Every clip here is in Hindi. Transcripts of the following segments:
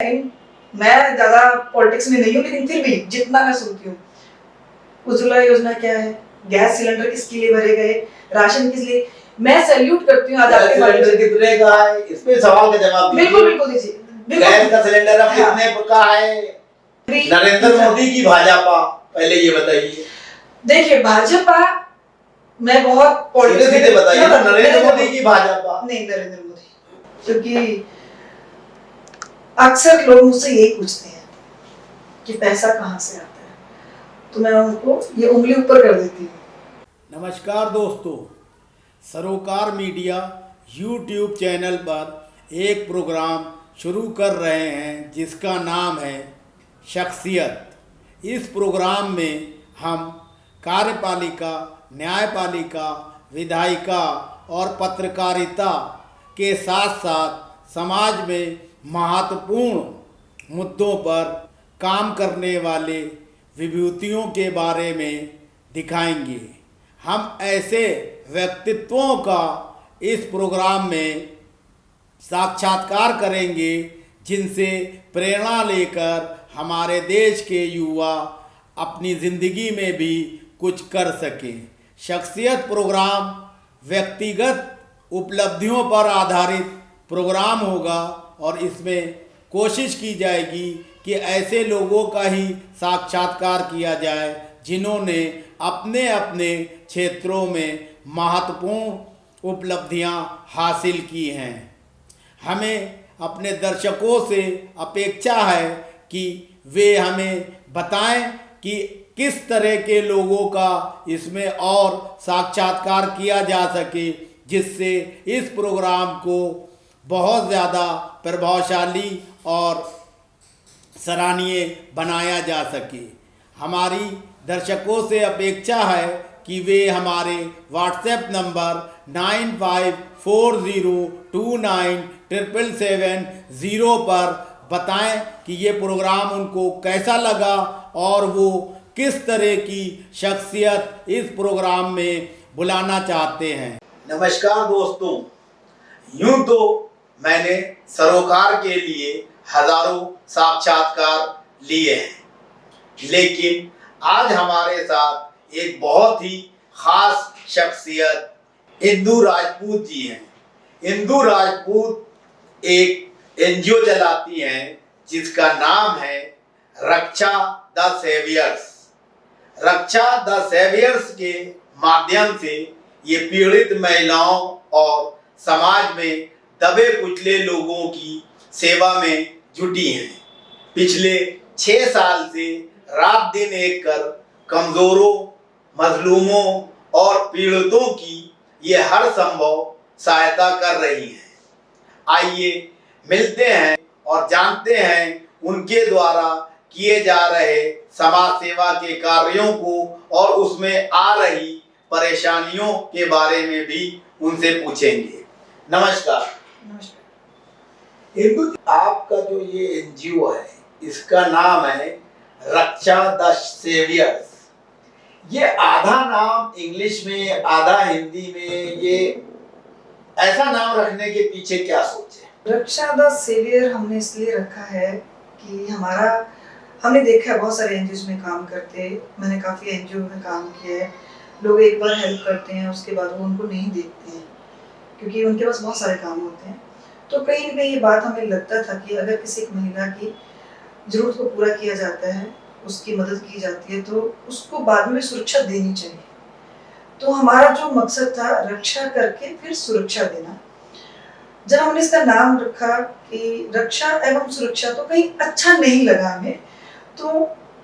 मैं ज्यादा पॉलिटिक्स में नहीं हूँ, लेकिन फिर भी जितना मैं सुनती हूँ, उज्ज्वला योजना क्या है, गैस सिलेंडर किसके लिए भरे गए, राशन किस लिए, मैं सैल्यूट करती हूँ। आज आपके सिलेंडर कितने का है, इसमें सवाल का जवाब दीजिए। बिल्कुल बिल्कुल दीजिए। गैस का सिलेंडर अब कितने का है? नरेंद्र मोदी की भाजपा, पहले ये बताइए। देखिए भाजपा, मैं बहुत पॉलिटिक्स सीधे बताइए ना, नरेंद्र मोदी की भाजपा? नहीं, नरेंद्र मोदी। क्योंकि अक्सर लोग मुझसे यही पूछते हैं कि पैसा कहाँ से आता है, तो मैं उनको ये उंगली ऊपर कर देती हूँ। नमस्कार दोस्तों, सरोकार मीडिया यूट्यूब चैनल पर एक प्रोग्राम शुरू कर रहे हैं जिसका नाम है शख्सियत। इस प्रोग्राम में हम कार्यपालिका, न्यायपालिका, विधायिका और पत्रकारिता के साथ साथ समाज में महत्वपूर्ण मुद्दों पर काम करने वाले विभूतियों के बारे में दिखाएंगे। हम ऐसे व्यक्तित्वों का इस प्रोग्राम में साक्षात्कार करेंगे जिनसे प्रेरणा लेकर हमारे देश के युवा अपनी ज़िंदगी में भी कुछ कर सकें। शख्सियत प्रोग्राम व्यक्तिगत उपलब्धियों पर आधारित प्रोग्राम होगा और इसमें कोशिश की जाएगी कि ऐसे लोगों का ही साक्षात्कार किया जाए जिन्होंने अपने अपने क्षेत्रों में महत्वपूर्ण उपलब्धियां हासिल की हैं। हमें अपने दर्शकों से अपेक्षा है कि वे हमें बताएं कि किस तरह के लोगों का इसमें और साक्षात्कार किया जा सके, जिससे इस प्रोग्राम को बहुत ज़्यादा प्रभावशाली और सराहनीय बनाया जा सके। हमारी दर्शकों से अपेक्षा है कि वे हमारे व्हाट्सएप नंबर 9540297770 पर बताएं कि ये प्रोग्राम उनको कैसा लगा और वो किस तरह की शख्सियत इस प्रोग्राम में बुलाना चाहते हैं। नमस्कार दोस्तों, यूं तो मैंने सरोकार के लिए हजारों साक्षात्कार लिए हैं, लेकिन आज हमारे साथ एक बहुत ही खास शख्सियत इंदु राजपूत जी हैं। इंदु राजपूत एक एनजीओ चलाती हैं जिसका नाम है Raksha the saviours. Raksha the saviours के माध्यम से ये पीड़ित महिलाओं और समाज में दबे कुचले लोगों की सेवा में जुटी हैं। पिछले 6 साल से रात दिन एक कर कमजोरों, मजलूमों और पीड़ितों की ये हर संभव सहायता कर रही हैं। आइए मिलते हैं और जानते हैं उनके द्वारा किए जा रहे समाज सेवा के कार्यों को और उसमें आ रही परेशानियों के बारे में भी उनसे पूछेंगे। नमस्कार। इंदु, आपका जो ये एनजीओ है इसका नाम है रक्षा द सेवियर्स। ये आधा नाम इंग्लिश में आधा हिंदी में, ये ऐसा नाम रखने के पीछे क्या सोच है? रक्षा द सेवियर हमने इसलिए रखा है कि हमने देखा है बहुत सारे एनजीओ में काम करते, मैंने काफ़ी एनजीओ में काम किया है। लोग एक बार हेल्प करते हैं, उसके बाद वो उनको नहीं देखते हैं क्योंकि उनके पास बहुत सारे काम होते हैं। तो कहीं ना कहीं ये बात हमें लगता था कि अगर किसी एक महिला की ज़रूरत को पूरा किया जाता है, उसकी मदद की जाती है, तो उसको बाद में सुरक्षा देनी चाहिए। तो हमारा जो मकसद था रक्षा करके फिर सुरक्षा देना। जब हमने इसका नाम रखा कि रक्षा एवं सुरक्षा, तो कहीं अच्छा नहीं लगा हमें। तो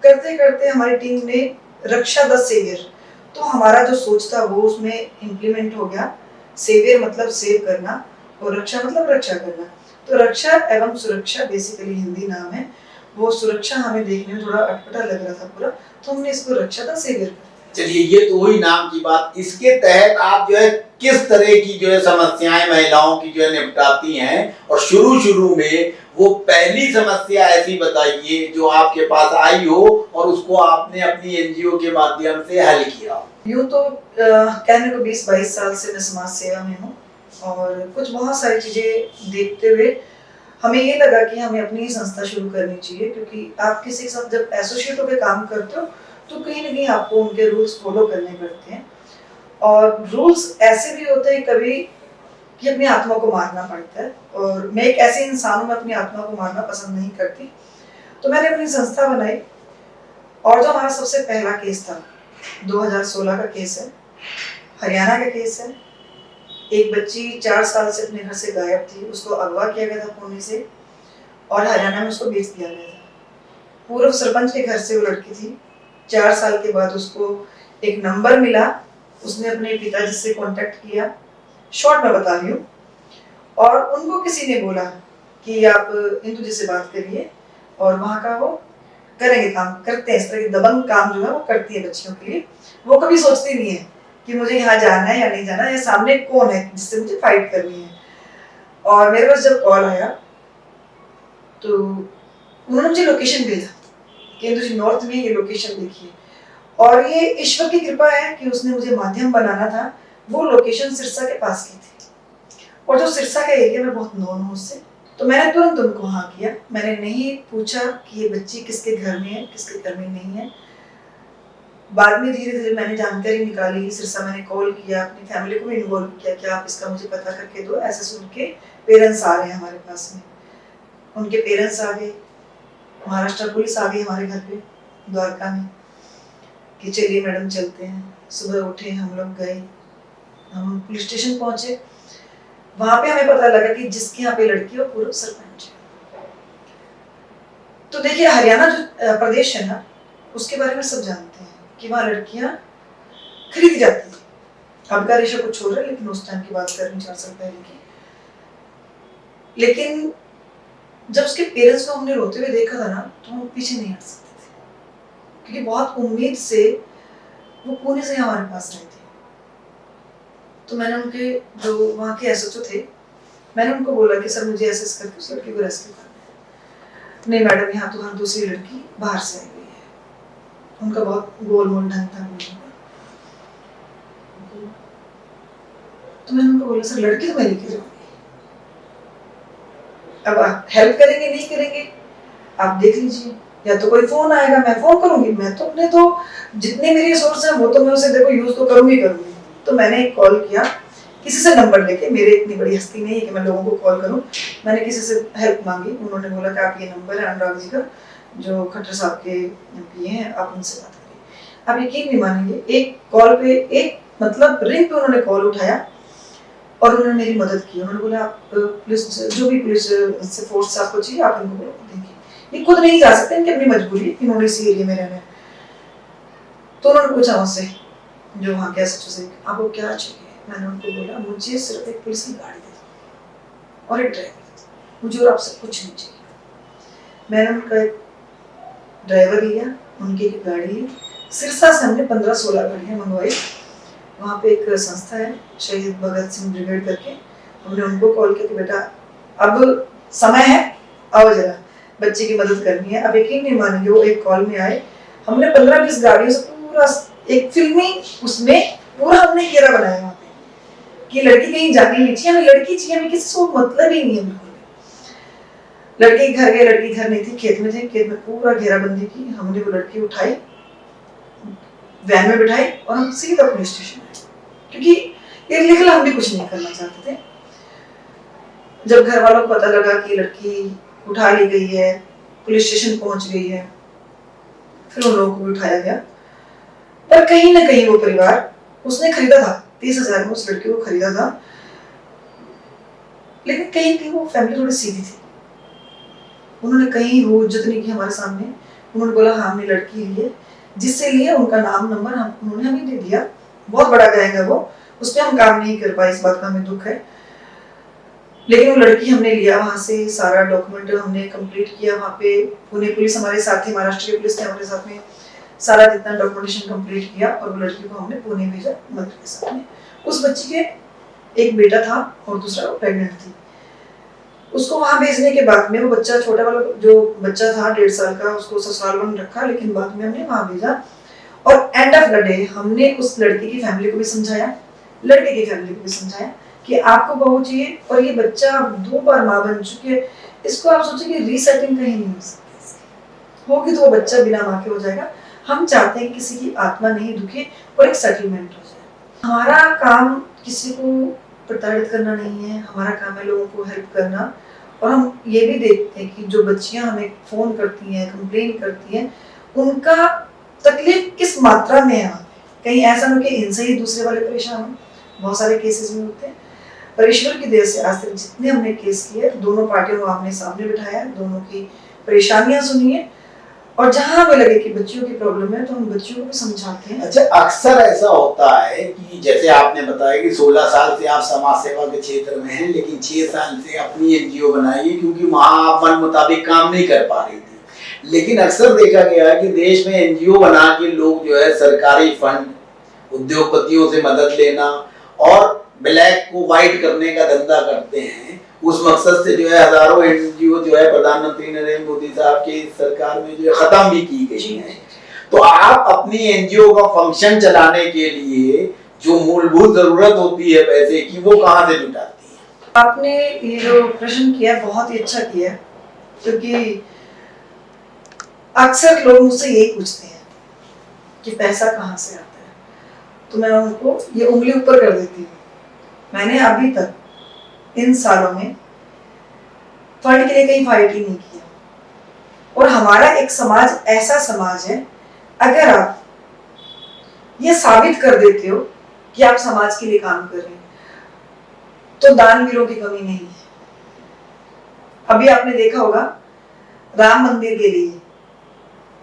करते करते हमारी टीम ने रक्षा द सेवियर, तो हमारा जो सोच था वो उसमें इम्प्लीमेंट हो गया। सेवियर मतलब सेव करना और रक्षा मतलब रक्षा करना। तो रक्षा एवं सुरक्षा बेसिकली हिंदी नाम है। वो सुरक्षा हमें देखने में थोड़ा अटपटा लग रहा था पूरा, तो हमने इसको रक्षा द सेवियर कर। चलिए, ये तो वही नाम की बात। इसके तहत आप जो है किस तरह की जो है समस्याएं महिलाओं की जो है निपटाती हैं, और शुरू में वो पहली समस्या ऐसी बताइए जो आपके पास आई हो और उसको आपने अपनी एनजीओ के माध्यम से हल किया हो। यूँ तो कहने को 20-22 साल से मैं समाज सेवा में हूँ और कुछ बहुत सारी चीज़ें देखते हुए हमें ये लगा कि हमें अपनी ही संस्था शुरू करनी चाहिए, क्योंकि आप किसी के साथ जब एसोसिएट होकर काम करते हो तो कहीं ना कहीं आपको उनके रूल्स फॉलो करने पड़ते हैं, और रूल्स ऐसे भी होते हैं कभी कि अपनी आत्मा को मारना पड़ता है, और मैं एक ऐसे इंसान हूँ, मैं अपनी आत्मा को मारना पसंद नहीं करती। तो मैंने अपनी संस्था बनाई, और जो हमारा सबसे पहला केस था 2016 का केस है, हरियाणा का केस है। एक बच्ची 4 साल से अपने घर से गायब थी, उसको अगवा किया गया था पुणे से और हरियाणा में उसको बेच दिया गया था। पूर्व सरपंच के घर से वो लड़की थी। 4 साल के बाद उसको एक नंबर मिला, उसने अपने पिताजी से कांटेक्ट किया, शॉर्ट में बता रही हूँ, और उनको किसी ने बोला कि आप इंदु जी से बात करिए और वहाँ का वो करेंगे, काम करते हैं, इस तरह के दबंग काम जो है वो करती है बच्चियों के लिए। वो कभी सोचती नहीं है कि मुझे यहाँ जाना है या नहीं जाना है, या सामने कौन है जिससे मुझे फाइट करनी है। और मेरे पास जब कॉल आया तो उन्होंने मुझे लोकेशन भेजा कि इंदु जी नॉर्थ में ये लोकेशन देखिए, और ये ईश्वर की कृपा है कि उसने मुझे माध्यम बनाना था। वो लोकेशन सिरसा के पास की थी, और जो सिरसा का एरिया में बहुत नोन हूँ उससे, तो मैंने तुरंत उनको हाँ किया। मैंने नहीं पूछा कि ये बच्ची किसके घर में है, किसके घर में नहीं है। बाद में धीरे धीरे मैंने जानकारी निकाली, सिरसा मैंने कॉल किया, अपनी फैमिली को भी इन्वॉल्व किया कि आप इसका मुझे पता करके दो। ऐसे सुन के पेरेंट्स आ रहे हैं हमारे पास में, उनके पेरेंट्स आ गए, महाराष्ट्र पुलिस आ गई हमारे घर पे द्वारका में कि चलिए मैडम चलते हैं। सुबह उठे, हम लोग गए, हम पुलिस स्टेशन पहुंचे। वहां पे हमें पता लगा कि जिसके यहाँ पे लड़की है वो पूर्व सरपंच है। तो देखिए, हरियाणा जो प्रदेश है ना, उसके बारे में सब जानते हैं कि वहाँ लड़कियां खरीदी जाती थी। अब का रेशो कुछ हो रहा है, लेकिन उस टाइम की बात कर रही हूँ 4 साल पहले की। लेकिन जब उसके पेरेंट्स को हमने रोते हुए देखा था ना, तो हम पीछे नहीं हट सकते थे, क्योंकि बहुत उम्मीद से वो पुणे से हमारे पास आए थे। तो मैंने उनके जो वहाँ के एसएचओ थे, मैंने उनको बोला कि सर मुझे ऐसे करके उस लड़की को रेस्क्यू करना है। नहीं मैडम, यहाँ तो हर दूसरी लड़की बाहर से आई हुई है। उनका बहुत गोलमोल ढंग था बोलने का। तो मैंने उनको बोला सर लड़की तो मैं लेके जाऊंगी, अब आप हेल्प करेंगे नहीं करेंगे आप देख लीजिए, या तो कोई फोन आएगा मैं फोन करूंगी, मैं तो अपने तो जितने मेरे सोर्स हैं वो तो मैं उसे देखो यूज तो करूंगी। तो मैंने एक कॉल किया किसी से नंबर लेके, मेरे इतनी बड़ी हस्ती नहीं है कि मैं लोगों को कॉल करूं। मैंने किसी से हेल्प मांगी, उन्होंने बोला कि आप ये नंबर है अनुराग जी का जो खट्टर साहब के एमपी हैं, आप उनसे बात करिए। आप यकीन नहीं मानेंगे, एक कॉल पे, एक मतलब रिंग पे उन्होंने कॉल उठाया और उन्होंने मेरी मदद की। उन्होंने बोला आप पुलिस, जो भी पुलिस से फोर्स आपको चाहिए आप इनको बोलो देंगे, ये खुद नहीं जा सकते, इनकी अपनी मजबूरी है, इन्होंने इसी एरिया में रहना है। तो उन्होंने पूछा मुझसे जो वहाँ के एसएचओ से, आपको क्या चाहिए? मैंने उनको बोला मुझे सिर्फ एक पुलिस की गाड़ी दे दो और एक ड्राइवर, मुझे और आपसे कुछ नहीं चाहिए। मैंने उनका एक ड्राइवर लिया, उनकी एक गाड़ी ली, सिरसा से हमने 15-16 गाड़ियाँ मंगवाई। वहाँ पे एक संस्था है शहीद भगत सिंह ब्रिगेड करके, हमने उनको कॉल किया कि बेटा अब समय है, आओ जरा बच्चे की मदद करनी है। अब यकीन नहीं मानेंगे, वो एक कॉल में आए, हमने 15-20 गाड़ियों से पूरा एक फिल्मी उसमें पूरा हमने घेरा बनाया वहाँ पे कि लड़की कहीं जानी नहीं चाहिए, हमें लड़की चाहिए, हमें किसी से मतलब ही नहीं है बिल्कुल। लड़के घर गए, लड़की घर नहीं थी, खेत में थे, खेत में पूरा घेराबंदी की। हमने वो लड़की उठाई, वैन में बिठाई और हम सीधा पुलिस स्टेशन आए, क्योंकि इलीगल हम भी कुछ नहीं करना चाहते थे। जब घर वालों को पता लगा कि लड़की उठा ली गई है, पुलिस स्टेशन पहुंच गई है, फिर उन लोगों को भी उठाया गया। पर कहीं ना कहीं वो परिवार, उसने खरीदा था 30,000 में उस लड़की को खरीदा था, लेकिन कहीं कहीं वो फैमिली थोड़ी सीधी थी। उन्होंने कहीं वो इज्जत नहीं की हमारे सामने। उन्होंने बोला हाँ हमने लड़की ली है, जिससे लिए उनका नाम नंबर हम उन्होंने हमें दे दिया। बहुत बड़ा गैंग है वो, उस पर हम काम नहीं कर पाए, इस बात का हमें दुख है। लेकिन वो लड़की हमने लिया, वहां से सारा डॉक्यूमेंट हमने कंप्लीट किया। वहाँ पे पुणे पुलिस हमारे साथ थी, महाराष्ट्र की पुलिस थे हमारे साथ में, सारा जितना डॉक्यूमेंटेशन कंप्लीट किया और वो लड़की को हमने पुणे भेजा मदर के साथ में। उस बच्ची के एक बेटा था और दूसरा प्रेग्नेंट थी। उसको वहां भेजने के बाद में वो बच्चा, छोटा वाला जो बच्चा था 1.5 साल का, उसको ससुराल में रखा, लेकिन बाद में हमने वहां भेजा। और एंड ऑफ द डे हमने उस लड़की की फैमिली को भी समझाया, लड़के की फैमिली को भी समझाया कि आपको बहू चाहिए, और ये बच्चा 2 बार माँ बन चुकी है, इसको आप सोचें कि रीसेटिंग कहीं नहीं हो सकती, होगी तो वो बच्चा बिना माँ के हो जाएगा। हम चाहते हैं कि किसी की आत्मा नहीं दुखे और एक सेटलमेंट हो जाए। हमारा काम किसी को प्रताड़ित करना नहीं है, हमारा काम है लोगों को हेल्प करना। और हम ये भी देखते हैं कि जो बच्चियां हमें फ़ोन करती हैं, कंप्लेन करती हैं, उनका तकलीफ किस मात्रा में है। कहीं ऐसा हो कि इनसे ही दूसरे वाले परेशान हो, बहुत सारे केसेस में होते हैं। पर ईश्वर की दया से आज तक जितने हमने केस किए, दोनों पार्टियों को आपने सामने बिठाया, दोनों की परेशानियां सुनी है, और जहां हमें लगे कि बच्चियों की प्रॉब्लम है तो हम बच्चियों को भी समझाते हैं। अच्छा, अक्सर ऐसा होता है कि जैसे आपने बताया कि 16 साल से आप समाज सेवा के क्षेत्र में हैं, लेकिन 6 साल से अपनी एनजीओ बनाई है क्योंकि वहां आप मन मुताबिक काम नहीं कर पा रही थी। लेकिन अक्सर देखा गया है कि देश में एनजीओ बना के लोग जो है सरकारी फंड, उद्योगपतियों से मदद लेना और ब्लैक को व्हाइट करने का धंधा करते हैं। उस मकसद से जो है हजारों एनजीओ जो है प्रधानमंत्री नरेंद्र मोदी साहब की सरकार में जो है खत्म भी की गई है। तो आप अपनी एनजीओ का फंक्शन चलाने के लिए जो मूलभूत जरूरत होती है पैसे की, वो कहाँ से जुटाती है? आपने ये जो प्रश्न किया बहुत ही अच्छा किया, क्योंकि अक्सर लोग मुझसे यही पूछते हैं कि पैसा कहाँ से आता है, तो मैं उनको ये उंगली ऊपर कर देती हूँ। मैंने अभी तक इन सालों में फंड के लिए कहीं फाइट ही नहीं किया। और हमारा एक समाज ऐसा समाज है, अगर आप ये साबित कर देते हो कि आप समाज के लिए काम कर रहे हैं, तो दानवीरों की कमी नहीं है। अभी आपने देखा होगा राम मंदिर के लिए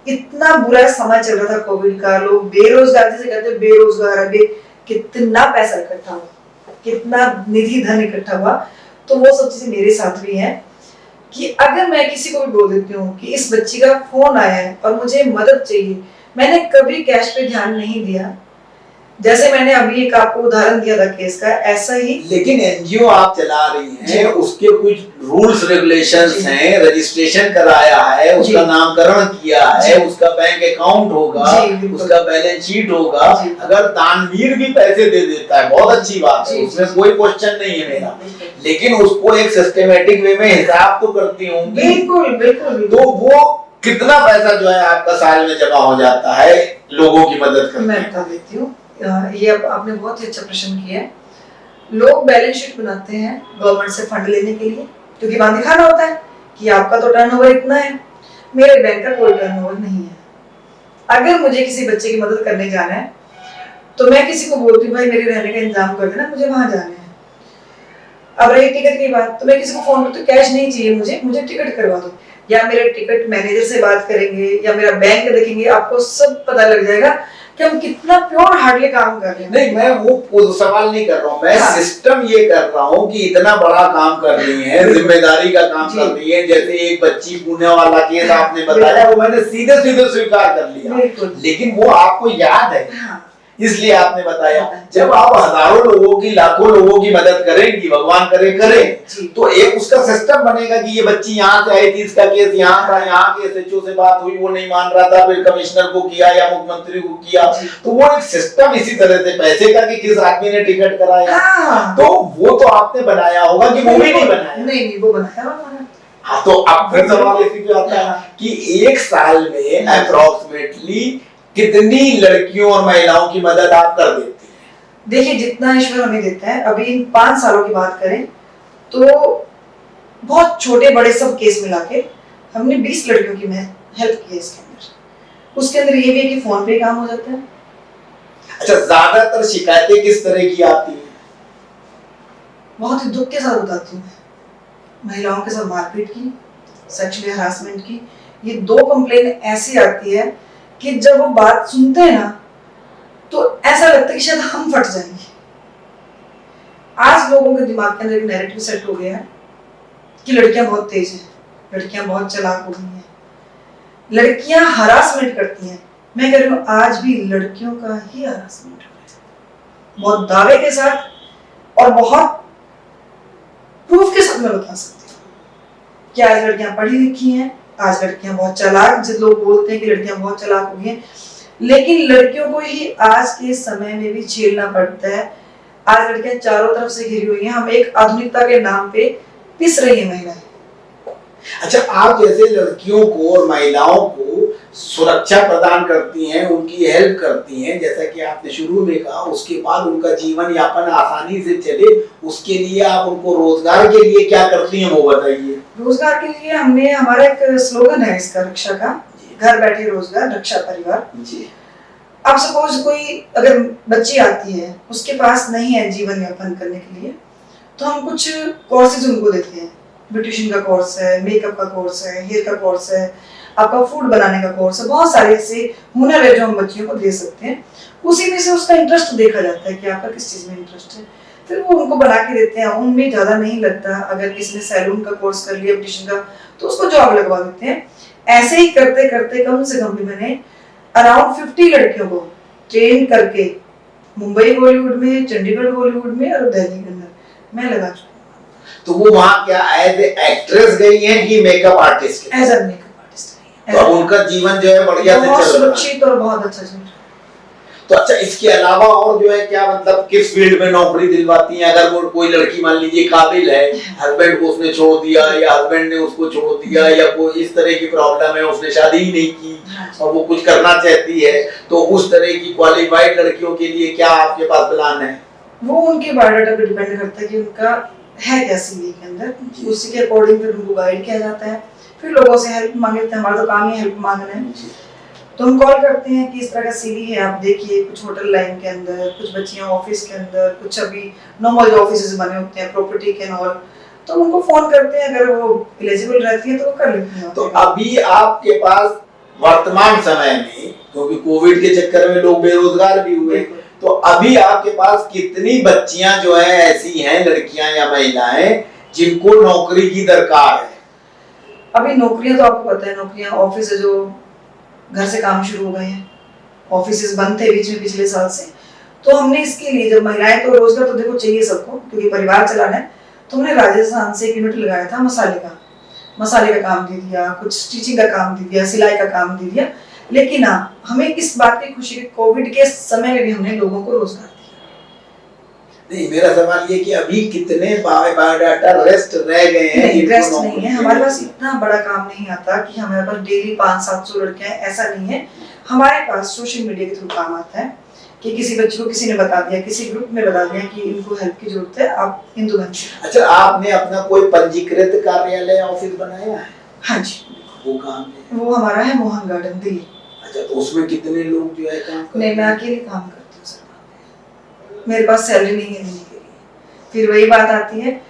इतना बुरा समय चल रहा था कोविड का, लोग बेरोजगार, जैसे कहते हैं बेरोजगार, अभी कितना पैसा इकट्ठा हुआ, कितना निधि धन इकट्ठा हुआ। तो वो सब चीजें मेरे साथ भी हैं कि अगर मैं किसी को भी बोल देती हूँ कि इस बच्ची का फोन आया है और मुझे मदद चाहिए, मैंने कभी कैश पे ध्यान नहीं दिया। जैसे मैंने अभी एक आपको उदाहरण दिया था केस का, ऐसा ही। लेकिन एनजीओ आप चला रही हैं, उसके कुछ रूल्स रेगुलेशंस हैं, रजिस्ट्रेशन कराया है, उसका नामकरण किया है, उसका बैंक अकाउंट होगा, उसका बैलेंस शीट होगा। अगर दानवीर भी पैसे दे देता है, बहुत अच्छी बात है, उसमें कोई क्वेश्चन नहीं है मेरा, लेकिन उसको एक सिस्टमेटिक वे में हिसाब तो करती होंगी। बिल्कुल बिल्कुल। तो वो कितना पैसा जो है आपका साल में जमा हो जाता है लोगों की मदद करने? मैं बता देती हूँ, ये आपने बहुत ही अच्छा प्रश्न किया है। लोग बैलेंस शीट बनाते हैं गवर्नमेंट से फंड लेने के लिए, क्योंकि वहां दिखाना होता है कि आपका तो टर्नओवर इतना है। मेरे बैंक का कोई टर्नओवर नहीं है। अगर मुझे किसी बच्चे की मदद करने जाना है तो मैं किसी को बोलती हूँ, भाई मेरे रहने का इंतजाम कर देना, मुझे वहां जाना है। अब रही टिकट की बात, तो मैं किसी को फोन करती, कैश नहीं चाहिए मुझे टिकट करवा दो, या मेरे टिकट मैनेजर से बात करेंगे या मेरा बैंक देखेंगे, आपको सब पता लग जाएगा कि हम कितना प्योर हार्डली काम कर रहे हैं। नहीं, मैं वो सवाल नहीं कर रहा हूँ, मैं सिस्टम ये कर रहा हूँ कि इतना बड़ा काम कर रही है, जिम्मेदारी का काम कर रही है। जैसे एक बच्ची पुणे वाला केस आपने बताया, वो मैंने सीधे सीधे स्वीकार कर लिया, लेकिन वो आपको याद है, इसलिए आपने बताया। जब आप हजारों लोगों की, लाखों लोगों की मदद करेंगी, भगवान करे करें, तो एक उसका सिस्टम बनेगा कि ये बच्ची यहाँ से आई थी, इसका केस यहाँ था, यहाँ के एसएचओ से बात हुई, वो नहीं मान रहा था, फिर कमिश्नर को किया या मुख्यमंत्री को किया। तो वो एक सिस्टम इसी तरह से पैसे का कि किस आदमी ने टिकट कराया, तो वो तो आपने बनाया होगा कि वो भी नहीं बनाया? नहीं, वो बनाया। हाँ, तो अब फिर सवाल इसी पे आता है कि एक साल में अप्रोक्सीमेटली कितनी लड़कियों और महिलाओं की मदद आप कर देती हैं? देखिए, जितना ईश्वर हमें देता है, अभी इन 5 सालों की बात करें तो बहुत छोटे बड़े सब केस मिला के हमने 20 लड़कियों की मैं हेल्प की है इसके अंदर। उसके अंदर ये भी है कि फोन पे काम हो जाता है। अच्छा, ज्यादातर शिकायतें किस तरह की आती हैं? बहुत ही दुख के साथ बताती हूँ मैं, महिलाओं के साथ मारपीट की, सेक्सुअल हरासमेंट की। ये 2 कंप्लेन ऐसी आती है कि जब वो बात सुनते हैं ना, तो ऐसा लगता है कि शायद हम फट जाएंगे। आज लोगों के दिमाग के अंदर एक नैरेटिव सेट हो गया है कि लड़कियां बहुत तेज हैं, लड़कियां बहुत चालाक हो गई हैं, लड़कियां हरासमेंट करती हैं। मैं कह रही हूँ आज भी लड़कियों का ही हरासमेंट हो रहा है, बहुत दावे के साथ और बहुत प्रूफ के साथ मैं बता सकती हूँ कि आज लड़कियां पढ़ी लिखी हैं, आज लड़कियां बहुत चालाक, जिन लोग बोलते हैं कि लड़कियां बहुत चालाक हो गई हैं, लेकिन लड़कियों को ही आज के समय में भी झेलना पड़ता है। आज लड़कियां चारों तरफ से घिरी हुई हैं। हम एक आधुनिकता के नाम पे पिस रही हैं महिलाएं। अच्छा, आप जैसे लड़कियों को और महिलाओं को सुरक्षा प्रदान करती हैं, उनकी हेल्प करती हैं, जैसा कि आपने शुरू में कहा, उसके बाद उनका जीवन यापन आसानी से चले, उसके लिए आप उनको रोजगार के लिए क्या करती हैं वो बताइए। रोजगार के लिए हमने, हमारा एक स्लोगन है इसका, रक्षा का, घर बैठे रोजगार, रक्षा परिवार जी। अब सपोज कोई अगर बच्ची आती है, उसके पास नहीं है जीवन यापन करने के लिए, तो हम कुछ कोर्सेज उनको देते हैं। ब्यूटिशियन का कोर्स है, मेकअप का कोर्स है, हेयर का कोर्स है, आपका फूड बनाने का कोर्स है, बहुत सारे ऐसे हुनर है जो हम बच्चियों को दे सकते हैं। उसी में से उसका इंटरेस्ट देखा जाता है कि आपका किस चीज में इंटरेस्ट है, फिर वो उनको बना के देते हैं। उनमें ज्यादा नहीं लगता। अगर किसी ने सैलून का कोर्स कर लिया, ब्यूटिशियन का, तो उसको जॉब लगवा देते हैं। ऐसे ही करते करते कम से कम भी मैंने अराउंड 50 लड़कियों को ट्रेन करके मुंबई बॉलीवुड में, चंडीगढ़ बॉलीवुड में और दिल्ली के अंदर मैं लगा चुकी हूँ। तो वो वहाँ क्या एज एक्ट्रेस गई हैं कि makeup artist? As a makeup artist गई हैं। तो उनका जीवन जो है बढ़िया से चल रहा है, सुरक्षित और बहुत अच्छा चल रहा है। तो अच्छा, इसके अलावा और जो है क्या, मतलब किस फील्ड में नौकरी दिलवाती हैं? अगर वो कोई लड़की मान लीजिए काबिल है, हस्बैंड को उसने छोड़ दिया या हस्बैंड ने उसको छोड़ दिया, या कोई इस तरह की प्रॉब्लम है, उसने शादी ही नहीं की और वो कुछ करना चाहती है, तो उस तरह की क्वालिफाइड लड़कियों के लिए क्या आपके पास प्लान है? वो उनके बायोडाटा पे डिपेंड करता है कि उनका है क्या सीवी के अंदर, उसी के अकॉर्डिंग फिर उनको गाइड किया जाता है। फिर लोगों से हेल्प मांगते हैं, हमारा तो काम ही हेल्प मांगना है। तो हम कॉल करते हैं कि इस तरह का सीवी है, आप देखिए। कुछ होटल लाइन के अंदर, कुछ बच्चियां ऑफिस के अंदर, कुछ अभी नॉर्मल ऑफिस बने होते हैं, प्रॉपर्टी के ऑल, तो उनको फोन करते हैं। अगर वो एलिजिबल रहती है तो वो कर लेती हैं। तो अभी आपके पास वर्तमान समय में, क्योंकि कोविड के चक्कर में लोग बेरोजगार भी हुए, तो अभी आपके पास कितनी बच्चियां जो है ऐसी हैं, लड़कियां या महिलाएं, जिनको नौकरी की दरकार है? अभी नौकरियां तो आपको पता है, नौकरियां ऑफिस जो घर से काम शुरू हो गए हैं, ऑफिस बंद थे बीच में पिछले साल से, तो हमने इसके लिए, जब महिलाएं, तो रोजगार तो देखो चाहिए सबको क्योंकि परिवार चलाना है, तो हमने राजस्थान से एक यूनिट लगाया था मसाले का काम दे दिया, कुछ स्टिचिंग का काम दे दिया, सिलाई का काम दे दिया। लेकिन हाँ, हमें इस बात की खुशी है कोविड के समय में भी हमने लोगों को रोजगार दिया। नहीं, मेरा सवाल ये कि अभी कितने बायोडाटा रेस्ट रह गए हैं? नहीं, रेस्ट नहीं है हमारे पास, इतना बड़ा काम नहीं आता कि हमारे पास डेली 500-700 लड़कियां, ऐसा नहीं है। हमारे पास सोशल मीडिया के थ्रू काम आता है कि किसी बच्चे को किसी ने बता दिया, किसी ग्रुप में बता दिया कि इनको हेल्प की जरूरत है, आप इंदु बन। अच्छा, आपने अपना कोई पंजीकृत कार्यालय ऑफिस बनाया है? हाँ जी। वो कहाँ पे? वो हमारा है मोहन गार्डन, दिल्ली। अच्छा, तो उसमें कितने लोग जो है काम करते हैं? नहीं, मैं अकेले काम करती हूँ सर, मेरे पास सैलरी नहीं है देने के लिए। फिर वही बात आती है,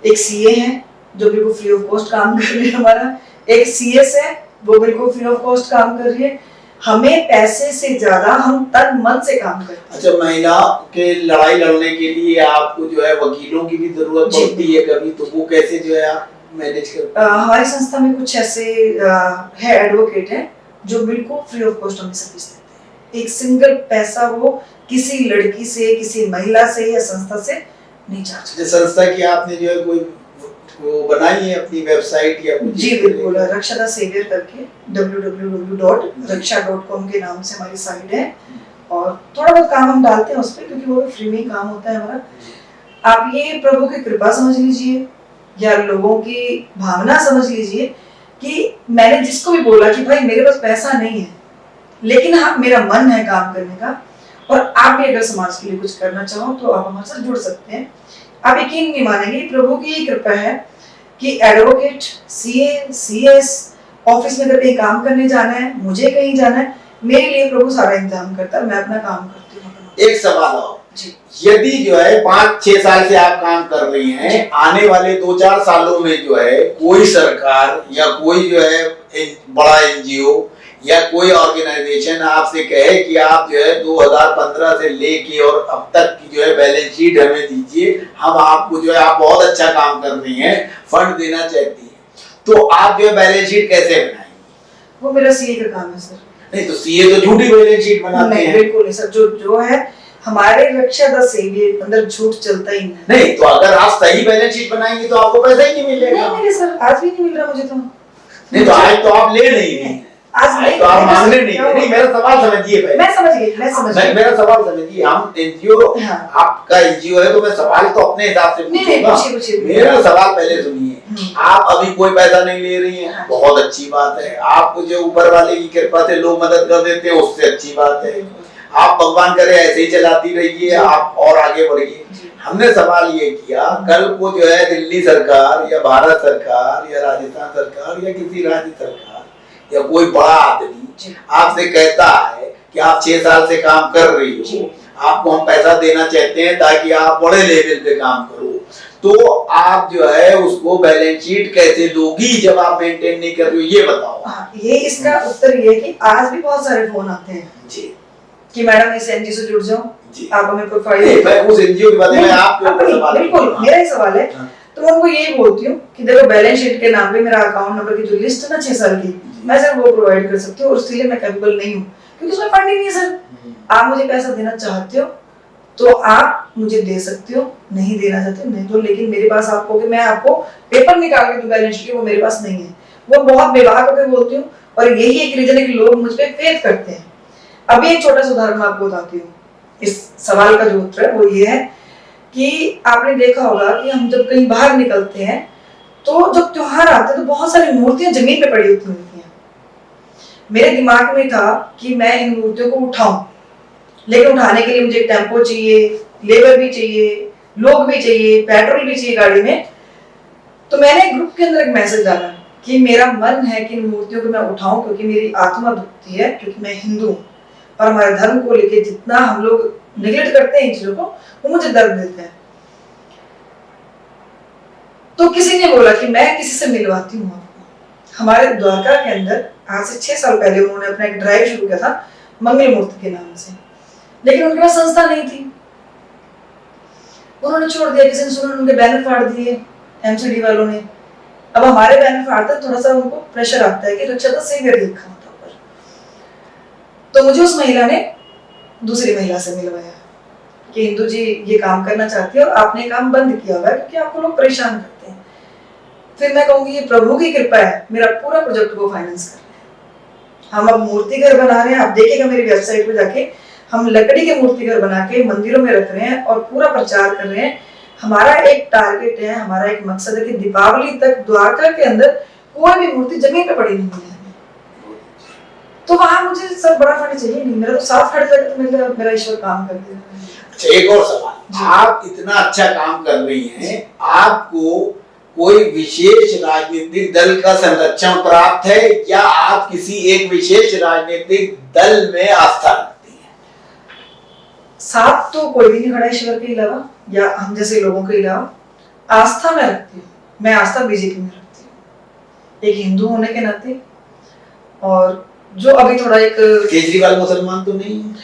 एक सीए है जो बिल्कुल फ्री ऑफ कॉस्ट काम कर रही है हमारा, एक सीएस है वो बिल्कुल फ्री ऑफ कॉस्ट काम कर रही है। हमें पैसे से ज्यादा हम तन मन से काम करते हैं। अच्छा, महिला के लड़ाई लड़ने के लिए आपको जो है वकीलों की भी जरूरत पड़ती है कभी, तो वो कैसे जो है आप मैनेज करते हैं? हमारी संस्था में कुछ ऐसे है एडवोकेट है जो बिल्कुल फ्री ऑफ कॉस्ट हमें सर्विस देते हैं। एक सिंगल पैसा वो किसी लड़की से, किसी महिला से या संस्था से नहीं चार्ज। संस्था की आपने जो है कोई वो बनाई है अपनी वेबसाइट या कुछ? जी बिल्कुल, रक्षा द सेवियर करके www.raksha.com के नाम से हमारी साइट है, और थोड़ा बहुत काम हम डालते हैं उस पर क्योंकि वो फ्री में काम होता है हमारा। आप ये प्रभु की कृपा समझ लीजिए या लोगों की भावना समझ लीजिए कि मैंने जिसको भी बोला कि भाई मेरे पास पैसा नहीं है लेकिन हाँ मेरा मन है काम करने का, और आप भी अगर समाज के लिए कुछ करना चाहो तो आप हमारे साथ जुड़ सकते हैं। आप यकीन नहीं मानेंगे, प्रभु की कृपा है कि एडवोकेट, सीए, सीएस, ऑफिस में अगर कहीं काम करने जाना है, मुझे कहीं जाना है, मेरे लिए प्रभु सारा इंतजाम करता है, मैं अपना काम करती हूँ। एक सवाल और, जी, यदि जो है 5-6 साल से आप काम कर रही हैं, आने वाले 2-4 सालों में जो है कोई सरकार या कोई जो है बड़ा एनजीओ या कोई ऑर्गेनाइजेशन आपसे कहे कि आप जो है 2015 से लेके और अब तक की जो है बैलेंस शीट हमें दीजिए, हम आपको जो है, आप बहुत अच्छा काम कर रही हैं, फंड देना चाहती हैं, तो आप जो है बैलेंस शीट कैसे बनाएंगे? वो मेरा सीए का काम है सर। नहीं तो सीए तो झूठी बैलेंस शीट बनाते हैं। बिल्कुल नहीं सर, जो है हमारे रक्षा द सेवियर अंदर झूठ चलता ही नहीं। नहीं तो अगर आप सही बैलेंस शीट बनाएंगे तो आपको पैसा ही नहीं मिलेगा। नहीं मिले सर, आज भी नहीं मिल रहा मुझे तो। नहीं तो आज तो आप ले नहीं रही, आज नहीं तो आप मांगने नहीं। मेरा सवाल समझिए पहले। मैं समझ गई। मेरा सवाल समझिए, हम एनजीओ, आपका एनजीओ है तो मैं सवाल तो अपने हिसाब से पूछूंगा। पूछिए। मेरा सवाल पहले सुनिए, आप अभी कोई पैसा नहीं ले रही हैं, हाँ। बहुत अच्छी बात है। आपको जो ऊपर वाले की कृपा से लोग मदद कर देते हैं, उससे अच्छी बात है। आप भगवान करे ऐसे ही चलाती रहिए, आप और आगे बढ़िए। हमने सवाल ये किया, कल को जो है दिल्ली सरकार या भारत सरकार या राजस्थान सरकार या किसी राज्य सरकार या कोई बड़ा आदमी आपसे कहता है कि आप 6 साल से काम कर रही हो, आपको हम पैसा देना चाहते हैं ताकि आप बड़े लेवल पे काम करो, तो आप जो है उसको बैलेंस शीट कैसे दोगी जब आप मेंटेन नहीं कर रही हो, ये बताओ। ये इसका उत्तर ये है कि आज भी बहुत सारे फोन आते हैं जी कि मैडम इस एनजीओ से जुड़ जाओ, आप हमें प्रोफाइल, मैं उस एनजीओ के बारे में आपके ऊपर सवाल, बिल्कुल मेरा ही सवाल है। तो मैं उनको यही बोलती हूँ कि देखो बैलेंस शीट के नाम पे मेरा अकाउंट नंबर की जो लिस्ट है ना 6 साल की, मैं सिर्फ वो प्रोवाइड कर सकती हूँ और उसके लिए मैं कैपेबल नहीं हूँ क्योंकि उसमें फंडिंग नहीं है सर। आप मुझे पैसा देना चाहते हो तो आप मुझे दे सकते हो, नहीं देना चाहते हो नहीं, तो लेकिन मेरे पास आपको कि मैं आपको पेपर निकाल के दूं बैलेंस शीट, वो मेरे पास नहीं है। वो बहुत बेबाक होकर बोलती हूँ और यही एक रीजन है कि लोग मुझ पे फेथ करते हैं। अभी एक छोटा सा उदाहरण मैं आपको बताती हूँ। इस सवाल का जो उत्तर है वो ये है कि आपने देखा होगा कि हम जब कहीं बाहर निकलते हैं तो जब त्योहार आते हैं तो बहुत सारी मूर्तियां जमीन पे पड़ी होती हैं। मेरे दिमाग में था कि मैं इन मूर्तियों को उठाऊं, लेकिन उठाने के लिए मुझे एक टेम्पो चाहिए, लेबर भी चाहिए, लोग भी चाहिए, पेट्रोल भी चाहिए गाड़ी में। तो मैंने ग्रुप के अंदर एक मैसेज डाला कि मेरा मन है कि इन मूर्तियों को मैं उठाऊं क्योंकि मेरी आत्मा दुखती है, क्योंकि मैं हिंदू हूँ और हमारे धर्म को लेके जितना हम लोग निगलेक्ट करते हैं इन चीजों को, वो मुझे दर्द देता है। तो किसी ने बोला कि मैं किसी से मिलवाती हूँ आपको। हमारे द्वारका के अंदर आज से 6 साल पहले उन्होंने अपना एक ड्राइव शुरू किया था मंगल मूर्ति के नाम से, लेकिन उनके पास संस्था नहीं थी, उन्होंने छोड़ दिया। किसी ने सुना, उनके बैनर फाड़ दिए एमसीडी वालों ने। अब हमारे बैनर फाड़ते थोड़ा सा उनको प्रेशर आता है कि रक्षा सेवियर लिखा होता ऊपर। तो मुझे उस महिला ने दूसरी महिला से मिलवाया कि हिंदू जी ये काम करना चाहती है और आपने काम बंद किया हुआ है क्योंकि आपको लोग परेशान करते हैं। फिर मैं कहूंगी ये प्रभु की कृपा है, मेरा पूरा प्रोजेक्ट को फाइनेंस कर रहे हैं। हम अब मूर्ति घर बना रहे हैं, आप देखिएगा मेरी वेबसाइट पे जाके, हम लकड़ी के मूर्ति घर बना के मंदिरों में रख रहे हैं और पूरा प्रचार कर रहे हैं। हमारा एक टारगेट है, हमारा एक मकसद है कि दीपावली तक द्वारका के अंदर कोई भी मूर्ति जमीन पे पड़ी नहीं है। तो वहां मुझे सब बड़ा फंड चाहिए नहीं, मेरा तो साफ खर्च लगे तो मेरा ईश्वर काम कर देगा। एक और सवाल, आप इतना अच्छा काम कर रही हैं, आपको कोई विशेष राजनीतिक दल का संरक्षण प्राप्त है या आप किसी एक विशेष राजनीतिक दल में आस्था रखती हैं? साथ तो कोई भी नहीं खड़ा ईश्वर के अलावा या हम जैसे लोगों के अलावा। आस्था में रखती हूँ, मैं आस्था बीजेपी में रखती हूँ एक हिंदू होने के नाते। और जो अभी थोड़ा एक केजरीवाल मुसलमान तो नहीं है,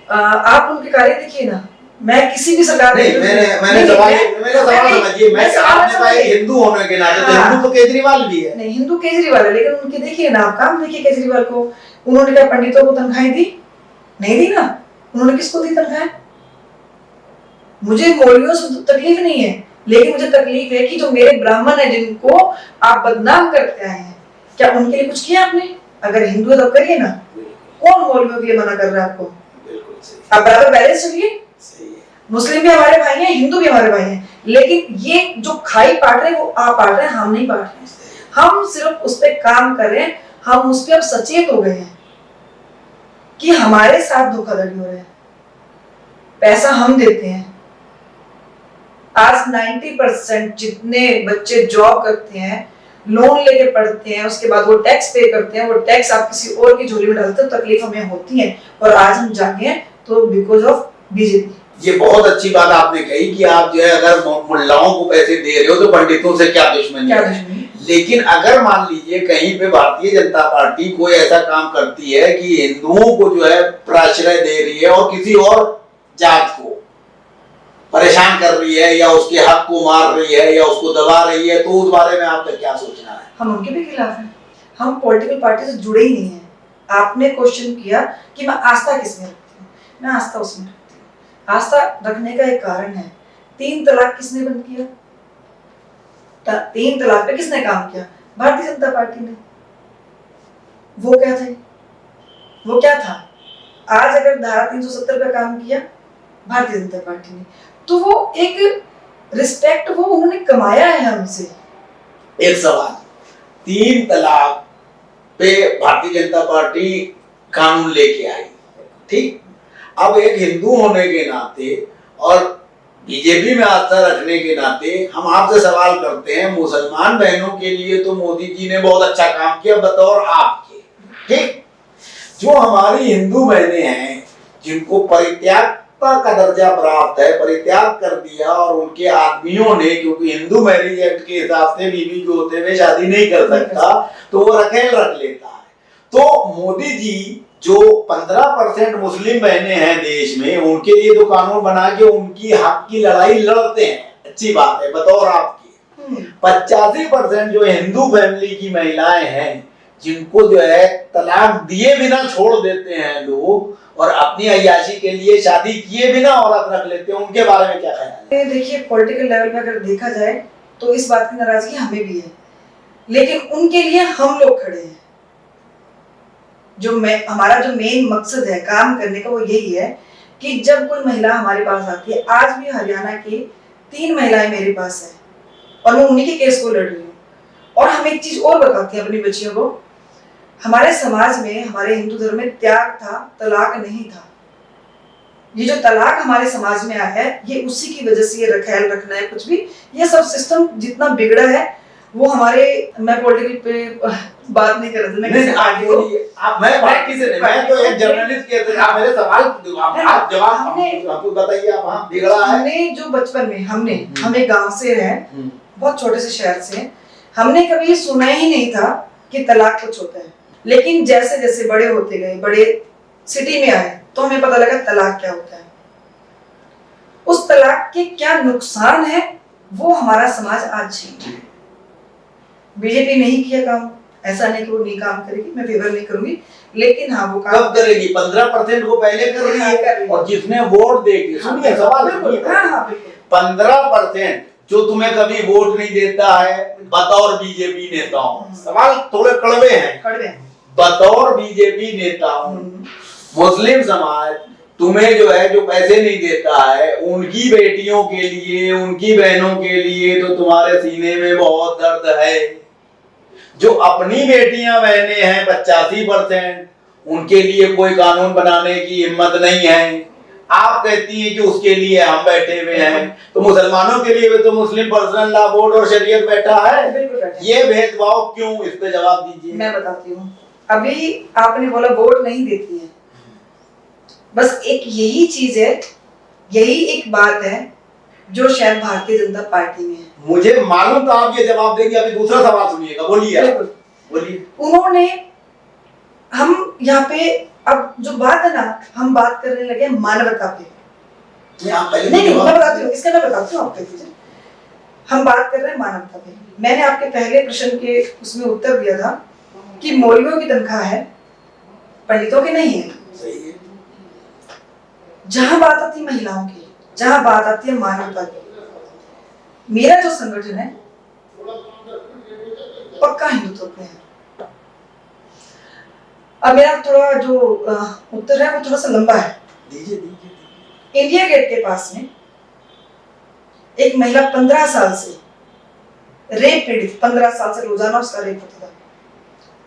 आप उनके कार्य देखिए ना। मैं किसी भी सरकार नहीं, मैंने सवाल समझिए, मैं आपने कहा हिंदू होने के नाते, तो हिंदू तो केजरीवाल भी है। नहीं, हिंदू केजरीवाल है, लेकिन उनके देखिए ना आप काम देखिए केजरीवाल को। उन्होंने क्या पंडितों को तनख्वाहें दी? नहीं दी ना। उन्होंने किसको दी तनख्वाहें? मुझे मौलवियों से तकलीफ नहीं है, लेकिन मुझे तकलीफ है कि जो मेरे ब्राह्मण है जिनको आप बदनाम करते आए हैं, क्या उनके लिए कुछ किया आपने? अगर हिंदू है तो करिए ना। कौन मौलवियों के लिए मना कर रहा है आपको? आप बराबर बैलेंस चलिए। मुस्लिम भी हमारे भाई हैं, हिंदू भी हमारे भाई हैं, लेकिन ये जो खाई पाट रहे हैं वो आप पाट रहे हैं, हम नहीं पाट रहे। हम सिर्फ उस पर काम कर रहे हैं, हम उस पर अब सचेत हो गए हैं कि हमारे साथ धोखाधड़ी हो रहा है। पैसा हम देते हैं। आज 90% जितने बच्चे जॉब करते हैं, लोन लेके पढ़ते हैं, उसके बाद वो टैक्स पे करते हैं, वो टैक्स आप किसी और की झोली में डालते हैं, तकलीफ हमें होती है। और आज हम जागे हैं तो बिकॉज ऑफ बीजेपी। ये बहुत अच्छी बात आपने कही कि आप जो है अगर मुल्लाओं को पैसे दे रहे हो तो पंडितों से क्या दुश्मनी है। लेकिन अगर मान लीजिए कहीं पे भारतीय जनता पार्टी कोई ऐसा काम करती है कि हिंदुओं को जो है प्रश्रय दे रही है और किसी और जात को परेशान कर रही है या उसके हक को मार रही है या उसको दबा रही है, तो उस बारे में आपका क्या सोचना है? हम उनके भी खिलाफ हैं। हम पॉलिटिकल पार्टी से जुड़े ही नहीं हैं। आपने क्वेश्चन किया कि मैं आस्था किसमें रखती हूँ, मैं आस्था उसमें रखती हूँ। आस्था रखने का एक कारण है, 3 तलाक किसने बंद किया? 3 तलाक पे किसने काम किया? भारतीय जनता पार्टी ने। वो क्या थे? वो क्या था? आज अगर धारा 370 पे काम किया भारतीय जनता पार्टी ने, तो वो एक रिस्पेक्ट वो उन्होंने कमाया है हमसे। एक सवाल, 3 तलाक पे भारतीय जनता पार्टी कानून लेके आई, ठीक। अब एक हिंदू होने के नाते और बीजेपी में आस्था रखने के नाते हम आपसे सवाल करते हैं, मुसलमान बहनों के लिए तो मोदी जी ने बहुत अच्छा काम किया बतौर आपके, ठीक। जो हमारी हिंदू बहनें हैं जिनको परित्यागता का दर्जा प्राप्त है, परित्याग कर दिया और उनके आदमियों ने, क्योंकि हिंदू मैरिज एक्ट के हिसाब से बीवी जो होते हुए शादी नहीं कर सकता तो वो रखेल रख लेता है। तो मोदी जी जो 15% मुस्लिम बहनें हैं देश में, उनके लिए तो कानून बना के उनकी हक की लड़ाई लड़ते हैं, अच्छी बात है बतौर आपकी। 85% जो हिंदू फैमिली की महिलाएं हैं जिनको जो है तलाक दिए बिना छोड़ देते हैं लोग और अपनी अय्याशी के लिए शादी किए बिना औरत रख लेते हैं, उनके बारे में क्या ख्याल है? देखिए, पॉलिटिकल लेवल पे अगर देखा जाए तो इस बात की नाराजगी हमें भी है, लेकिन उनके लिए हम लोग खड़े हैं। हमारा जो मेन मकसद है काम करने का वो यही है कि जब कोई महिला हमारे पास आती है, आज भी हरियाणा की 3 महिलाएं मेरे पास है और मैं उन्हीं के केस को लड़ रही हूँ। और हम एक चीज और बताते हैं अपनी बच्चियों को, हमारे समाज में, हमारे हिंदू धर्म में त्याग था, तलाक नहीं था। ये जो तलाक हमारे समाज में आया है, ये उसी की वजह से, ये ख्याल रखना है कुछ भी, ये सब सिस्टम जितना बिगड़ा है वो हमारे, मैं पॉलिटिकल पे बात नहीं कर रहा था, मैं बाकी से नहीं, मैं तो एक जर्नलिस्ट के थे, आप मेरे सवाल आप जवाब हमको बताइए। आप हाँ बिगड़ा है, हमने जो बचपन में हमें गांव से है, बहुत छोटे से शहर से, हमने कभी ये सुना ही नहीं था कि तलाक कुछ होता है। लेकिन जैसे जैसे बड़े होते गए, बड़े सिटी में आए, तो हमें पता लगा तलाक क्या होता है, उस तलाक के क्या नुकसान है, वो हमारा समाज आज झेल रहा है। बीजेपी नहीं किया काम, ऐसा नहीं कि वो नहीं काम करेगी, मैं फेवर नहीं करूंगी, लेकिन हाँ वो काम कब करेगी? 15% को पहले कर रही है और जिसने वोट देगी, सुनिए सवाल, 15% जो तुम्हें कभी वोट नहीं देता है बतौर बीजेपी नेताओं, सवाल थोड़े कड़वे हैं, बतौर बीजेपी नेताओं मुस्लिम समाज तुम्हें जो है, जो पैसे नहीं देता है, उनकी बेटियों के लिए, उनकी बहनों के लिए तो तुम्हारे सीने में बहुत दर्द है। जो अपनी बेटियां बहनें हैं 85%, उनके लिए कोई कानून बनाने की हिम्मत नहीं है। आप कहती हैं कि उसके लिए हम बैठे हुए हैं, तो मुसलमानों के लिए भी तो मुस्लिम पर्सनल लॉ बोर्ड और शरीयत बैठा है, ये भेदभाव क्यों? इस पे जवाब दीजिए। मैं बताती हूँ। अभी आपने बोला वोट नहीं देती है, बस एक यही चीज है, यही एक बात है जो शायद भारतीय जनता पार्टी में है। मुझे मालूम था आप ये जवाब देंगे, अभी दूसरा सवाल सुनिएगा, बोलिए। उन्होंने, हम यहाँ पे अब जो बात है ना, हम बात करने लगे मानवता पे। नहीं, मैं बताती हूँ, इसका मैं बताती हूँ, आप कह दीजिए। हम बात कर रहे हैं मानवता पे। मैंने आपके पहले प्रश्न के उसमें उत्तर दिया था कि मौलवियों की तनख्वाह है, पंडितों की नहीं है। सही है। जहां बात आती है महिलाओं की, जहां बात आती है मानवता की, मेरा जो संगठन है पक्का हिंदुत्व पे है। अब मेरा थोड़ा जो उत्तर है वो थोड़ा सा लंबा है। दीजिए। इंडिया गेट के पास में एक महिला 15 साल से रेप पीड़ित, 15 साल से रोजाना उसका रेप होता था।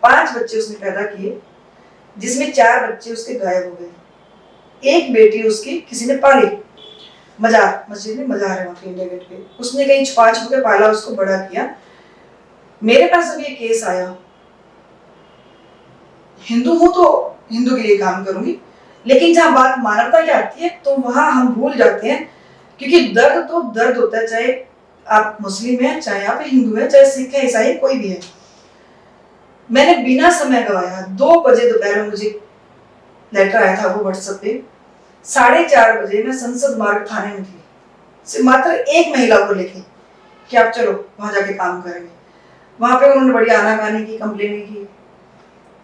5 बच्चे उसने पैदा किए, जिसमें 4 बच्चे उसके गायब हो गए। एक बेटी उसकी किसी ने पाली, मजार, मस्जिद में मजार है वहाँ पे इंडिया गेट पे, उसने कहीं छुपा के पाला, उसको बड़ा किया। मेरे पास जब ये केस आया, हिंदू हूं तो हिंदू के लिए काम करूंगी, लेकिन जहां बात मानवता की आती है तो वहां हम भूल जाते हैं, क्योंकि दर्द तो दर्द होता है, चाहे आप मुस्लिम हैं, चाहे आप हिंदू हैं, चाहे सिख है, ईसाई, कोई भी है। मैंने बिना समय गवाया 2 बजे दोपहर में मुझे लेटर आया था वो व्हाट्सएप पे, 4:30 बजे मैं संसद मार्ग थाने में थी, मात्र एक महिला को लेके कि आप चलो वहां जाके काम करेंगे। वहां पे उन्होंने बड़ी आनाकानी की, कंप्लेन की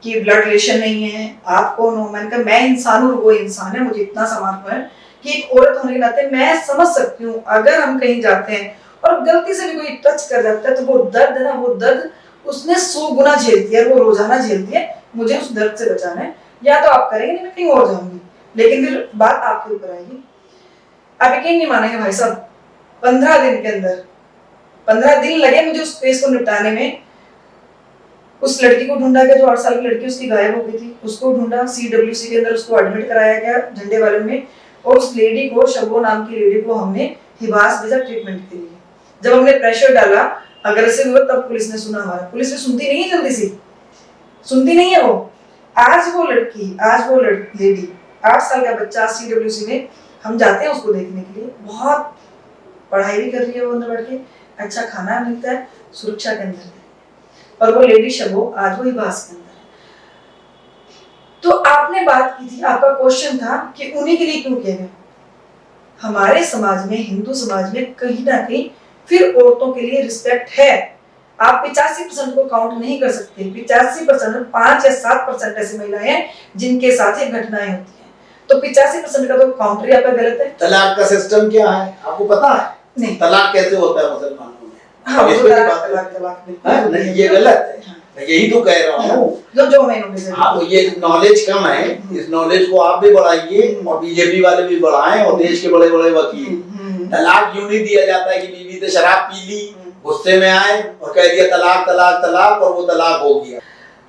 कि ब्लड रिलेशन नहीं है, आप कौन हो? मैंने कहा मैं इंसान हूँ, वो इंसान है, मुझे इतना समर्पण है कि एक औरत होने के नाते मैं समझ सकती हूँ, अगर हम कहीं जाते हैं और गलती से भी कोई टच कर जाता है तो वो दर्द है ना, वो दर्द उसने 100 गुना झेलती है, वो रोजाना झेलती है, मुझे उस दर्द से बचाना है। या तो आप करेंगे, नहीं मैं कहीं और जाऊंगी, लेकिन फिर बात आपके ऊपर आएगी। आप यकीन नहीं मानेंगे भाई साहब, 15 दिन के अंदर 15 दिन लगे मुझे उस केस को निपटाने में। उस लड़की को ढूंढा गया जो 8 साल की लड़की उसकी गायब हो गई थी, उसको ढूंढा, CWC के अंदर उसको एडमिट कराया गया झंडे वाले में, और उस लेडी को, शबो नाम की लेडी को हमने हिवास भेजा ट्रीटमेंट के लिए। जब हमने प्रेशर डाला, अग्रेसिव हुआ, तब पुलिस ने सुना हमारा। पुलिस ने सुनती नहीं है, जल्दी से सुनती नहीं है वो। आज वो लेडी, 8 साल का बच्चा CWC में, हम जाते हैं उसको देखने के लिए, बहुत पढ़ाई भी कर रही है वो अंदर बैठ के, अच्छा खाना मिलता है, सुरक्षा के अंदर है। और वो लेडी शबो आज वो हिवास के अंदर है। तो आपने बात की थी, आपका क्वेश्चन था कि उन्हीं के लिए क्यों किया गया। हमारे समाज में, हिंदू समाज में कहीं ना कहीं फिर औरतों के लिए रिस्पेक्ट है। आप 85% को काउंट नहीं कर सकते। 85%, 5 या 7% ऐसी महिलाएं हैं जिनके साथ ये घटनाएं होती हैं। तो 85% का तो काउंटर ही आपका गलत है। तलाक का सिस्टम क्या है आपको पता है? नहीं। तलाक कैसे होता है मुसलमानों में? हाँ, इस पे भी बात है। नहीं, ये गलत है। मैं यही तो कह रहा हूँ। जो मैंने हाँ, तो ये नॉलेज कम है, इस नॉलेज को आप भी बढ़ाइए और बीजेपी वाले भी बढ़ाएं और देश के बड़े बड़े वकील। तलाक यूं नहीं दिया जाता है कि बीवी ने शराब पी ली, गुस्से में आए और कह दिया तलाक तलाक तलाक और वो तलाक हो गया।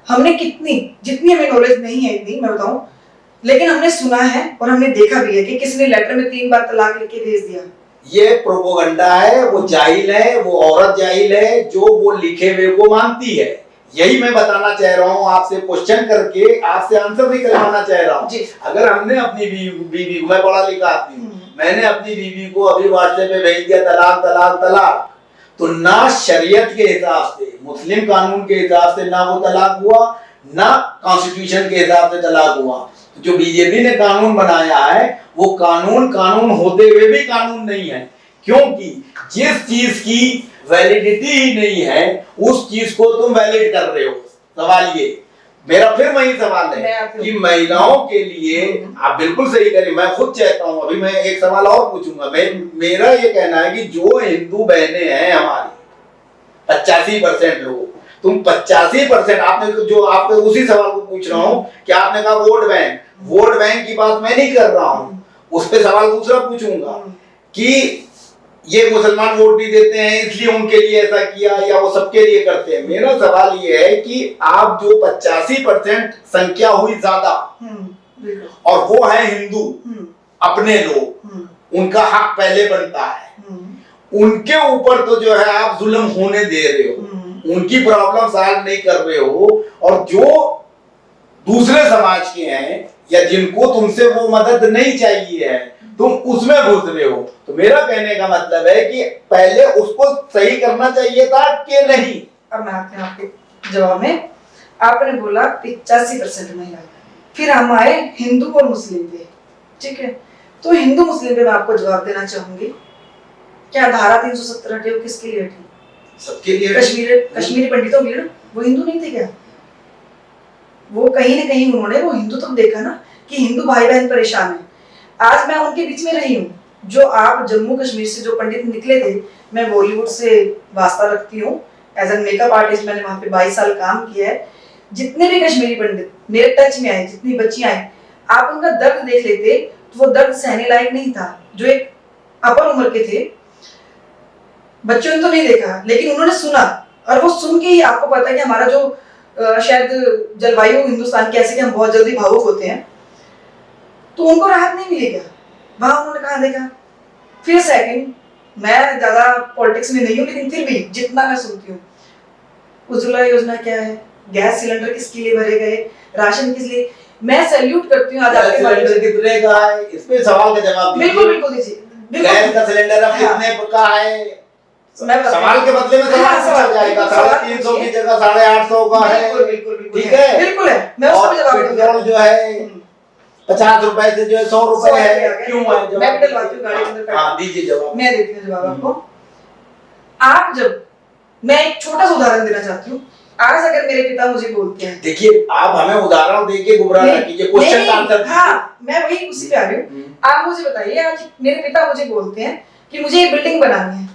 हमने जितनी हमें नॉलेज नहीं है इतनी मैं बताऊं, लेकिन हमने सुना है और हमने देखा भी है कि किसने लेटर में 3 बार तलाक लिख के भेज दिया। ये प्रोपोगंडा है, वो जाहिल है, वो औरत जाहिल है जो वो लिखे हुए को मानती है। यही मैं बताना चाह रहा हूँ, आपसे क्वेश्चन करके आपसे आंसर भी करवाना चाह रहा हूँ। अगर हमने अपनी बीवी को, मैं पढ़ा लिखा आदमी हूँ, मैंने अपनी बीवी को अभी व्हाट्सएप पे भेज दिया तलाक तलाक तलाक, तो ना शरीयत के हिसाब से, मुस्लिम कानून के हिसाब से ना वो तलाक हुआ, ना कॉन्स्टिट्यूशन के हिसाब से तलाक हुआ। जो बीजेपी ने कानून बनाया है वो कानून होते हुए भी कानून नहीं है, क्योंकि जिस चीज की वैलिडिटी ही नहीं है उस चीज को तुम वैलिड कर रहे हो। सवाल ये, मेरा फिर वही सवाल है कि महिलाओं के लिए आप बिल्कुल सही करें, मैं खुद चाहता हूं। अभी मैं एक सवाल और पूछूंगा। मेरा ये कहना है कि जो हिंदू बहनें हैं हमारी 85% लोग, तुम 85% आपने जो आपके उसी सवाल को पूछ रहा हूं कि आपने कहा वोट बैंक की बात मैं नहीं कर रहा हूं, उस पे सवाल दूसरा पूछूंगा कि ये मुसलमान वोट नहीं देते हैं इसलिए उनके लिए ऐसा किया या वो सबके लिए करते हैं। मेरा सवाल ये है कि आप जो 85% संख्या हुई ज्यादा और वो है हिंदू अपने लोग, उनका हक पहले बनता है, उनके ऊपर तो जो है आप जुल्म होने दे रहे हो, उनकी प्रॉब्लम सॉल्व नहीं कर रहे हो, और जो दूसरे समाज के हैं या जिनको तुमसे वो मदद नहीं चाहिए है तुम उसमें घुस रहे हो। तो मेरा कहने का मतलब है कि पहले उसको सही करना चाहिए था कि नहीं। अब मैं आते हैं आपके जवाब में। आपने बोला 85% महिला, फिर हम आए हिंदू और मुस्लिम पे, ठीक है। तो हिंदू मुस्लिम पे मैं आपको जवाब देना चाहूंगी, क्या धारा 370 हटी वो किसके लिए हटी? सबके लिए। कश्मीरी पंडितों के लिए ना। वो हिंदू नहीं थे क्या? वो कहीं ना कहीं उन्होंने वो हिंदू तक देखा ना कि हिंदू भाई बहन परेशान है। आज मैं उनके बीच में रही हूँ। जो आप जम्मू कश्मीर से जो पंडित निकले थे, मैं बॉलीवुड से वास्ता रखती हूँ, एज एन मेकअप आर्टिस्ट मैंने वहां पे 22 साल काम किया है। जितने भी कश्मीरी पंडित मेरे टच में आए, जितनी बच्चियां आई, आप उनका दर्द देख लेते तो वो दर्द सहने लायक नहीं था। जो एक अपर उम्र के थे, बच्चों ने तो नहीं देखा लेकिन उन्होंने सुना, और वो सुन के ही आपको पता है कि हमारा जो शायद जलवायु हिंदुस्तान की ऐसी कि हम बहुत जल्दी भावुक होते हैं, तो उनको राहत नहीं मिलेगा। वहां उन्होंने कहा देखा। फिर सेकंड, मैं ज्यादा पॉलिटिक्स में नहीं हूँ लेकिन फिर भी जितना मैं सुनती हूँ, उज्ज्वला योजना क्या है, गैस सिलेंडर किसके लिए भरे गए, राशन किस लिए, मैं सैल्यूट करती हूँ। आज आपके सिलेंडर कितने का है इस पे सवाल का जवाब दीजिए। बिल्कुल दीजिए। गैस का सिलेंडर अब कितने का है? सवाल के बदले में सवाल पूछा जाएगा। 350 की जगह 850 का है। ठीक है, बिल्कुल है। मैं उसका जवाब दूंगा। पेट्रोल जो है 50 रुपए से जो है 100 रुपए है, क्यों है? मैं डलवाती हूँ गाड़ी के अंदर। हाँ, दीजिए जवाब। मैं देती हूँ जवाब आपको। आप जब, मैं एक छोटा सा उदाहरण देना चाहती हूँ। आज अगर मेरे पिता मुझे बोलते हैं, देखिए आप हमें उदाहरण देके गुमराह ना कीजिए, क्वेश्चन का आंसर दीजिए। हाँ, मैं वही उसी पे आ रही हूँ। आप मुझे बताइए, आज मेरे पिता मुझे बोलते हैं कि मुझे ये बिल्डिंग बनानी है,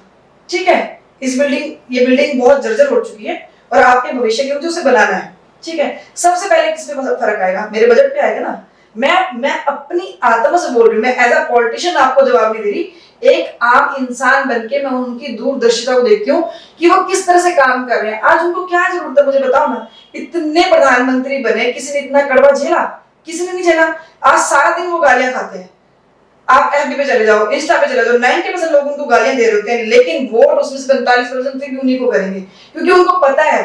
ठीक है, ये बिल्डिंग बहुत जर्जर हो चुकी है और आपके भविष्य के लिए मुझे उसे बनाना है, ठीक है। सबसे पहले किस पे फर्क आएगा? मेरे बजट पे आएगा ना। मैं अपनी आत्मा से बोल रही हूँ, मैं एज अ पॉलिटिशियन आपको जवाब नहीं दे रही, एक आम इंसान बनके मैं उनकी दूरदर्शिता को देखती हूँ कि वो किस तरह से काम कर रहे हैं। आज उनको क्या जरूरत है मुझे बताओ ना, इतने प्रधानमंत्री बने, किसी ने इतना कड़वा झेला? किसी ने नहीं झेला। आज सारा दिन वो गालियां खाते हैं, आप एफबी पे चले जाओ, इंस्टा पे चले जाओ, 90% लोग उनको गालियां दे रहे होते हैं, लेकिन वोट उसमें से 45% फिर भी उन्हीं को करेंगे, क्योंकि उनको पता है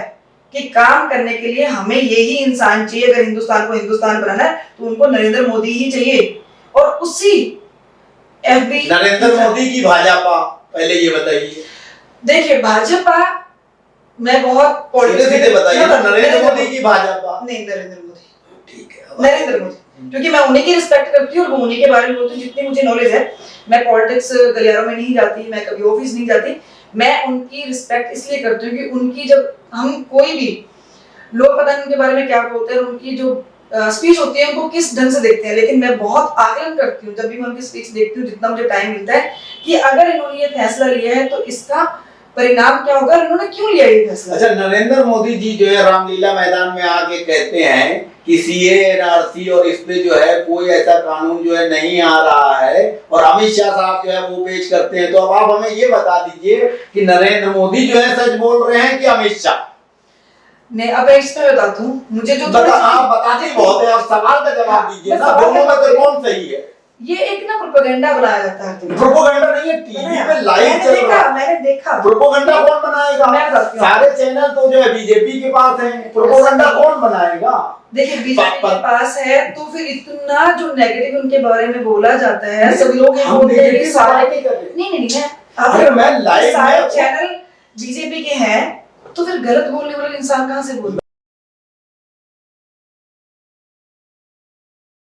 कि काम करने के लिए हमें यही इंसान चाहिए। अगर हिंदुस्तान को हिंदुस्तान बनाना है तो उनको नरेंद्र मोदी ही चाहिए। और उसी एफबी नरेंद्र मोदी की भाजपा, पहले ये बताइए। देखिए भाजपा, मैं बहुत सीधे बताइए ना, नरेंद्र मोदी की भाजपा? नहीं, नरेंद्र मोदी। ठीक है, नरेंद्र मोदी, क्योंकि मैं उन्हीं की रिस्पेक्ट करती हूँ और वो उन्हीं के बारे में बोलती हूँ। जितनी मुझे नॉलेज है, मैं पॉलिटिक्स गलियारों में नहीं जाती, मैं कभी ऑफिस नहीं जाती, मैं उनकी रिस्पेक्ट इसलिए करती हूँ कि उनकी जब हम कोई भी लोग पता नहीं उनके बारे में क्या बोलते हैं, उनकी जो स्पीच होती है उनको किस ढंग से देखते हैं, लेकिन मैं बहुत आकलन करती हूँ जब भी मैं उनकी स्पीच देखती हूँ, जितना मुझे टाइम मिलता है, कि अगर इन्होंने ये फैसला लिया है तो इसका परिणाम क्या होगा, इन्होंने क्यों लिया ये फैसला। अच्छा, नरेंद्र मोदी जी जो है रामलीला मैदान में आके कहते हैं कि सीए एनआरसी और इस पे जो है कोई ऐसा कानून जो है नहीं आ रहा है, और अमित शाह साहब जो है वो पेश करते हैं, तो अब आप हमें ये बता दीजिए कि नरेंद्र मोदी जो है सच बोल रहे हैं कि अमित शाह? नहीं, अब मैं इसमें बताता हूँ, मुझे जो आप बताते बहुत है, आप सवाल का जवाब दीजिए ना, दोनों में तो कौन सही है? ये एक ना प्रोपेगेंडा बनाया जाता है। प्रोपेगेंडा नहीं है, टीवी पे लाइव चल रहा है। मैंने देखा। प्रोपेगेंडा कौन बनाएगा? मैं बताती हूँ। सारे चैनल तो जो है बीजेपी के पास हैं, प्रोपेगेंडा कौन बनाएगा? देखिए बीजेपी के पास है तो फिर इतना जो नेगेटिव उनके बारे में बोला जाता है, सभी लोग ये बोलते हैं कि सारे मैं लाइव सारे चैनल बीजेपी के हैं, तो फिर गलत बोलने वाला इंसान कहाँ से बोल